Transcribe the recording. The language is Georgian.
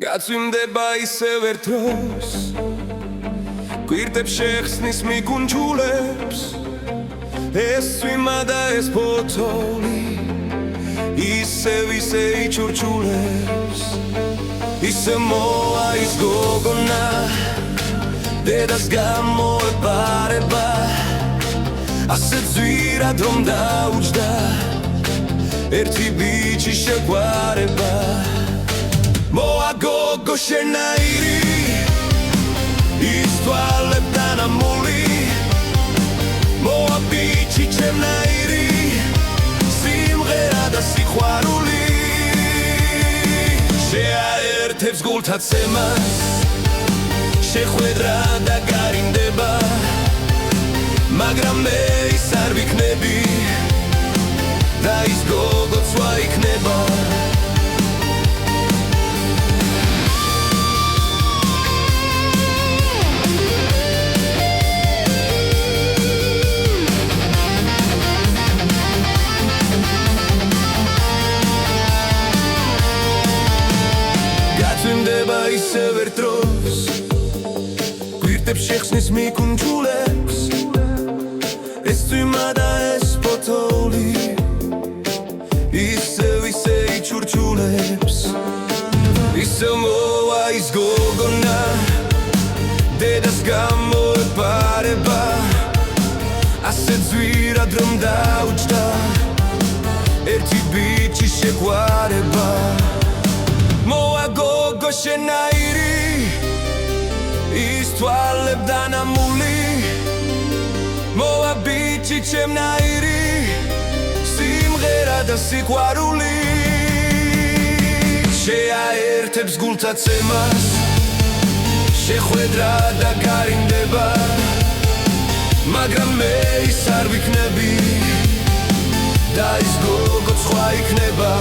გაწვიმდება ისევ ერთ დროს გვირდებს შეხსნის მიგუნჯულებს ეს წვიმა და ეს ფოთოლი ისევ იჩურჩულებს ისე მოა ის გოგონა დედას გამოეპარება ასე ძვირად რომ დაუჯდა ერთი ბიჭი შეგვარება მოა გოგო შენაირი ის თვალებთან ამული მოა ბიჭი ჩემნაირი სიმღერა და სიყვარული შეაერთებს გულთაცემას შეხვედრა და გარინდება მაგრამ მე ის არ ვიქნები და ის გოგოც ვაიქნება გაწვიმდება ისევ ერთ დროს გვირდებს შეხსნის მიგუნჯულებს ეს წვიმა და ეს ფოთოლი ისევ იჩურჩულებს ისევ მოა ის გოგონა დედას გამოეპარება ასე ძვირად რომ დაუჯდა ერთი ბიჭი შეგვარება მოა გოგო შენაირი ის თვალებთან ამული მოა ბიჭი ჩემნაირი სიმღერა და სიყვარული შეაერთებს გულთაცემას შეხვედრა და გარინდება მაგრამ მე ის არ ვიქნები და ის გოგოც სხვა იქნება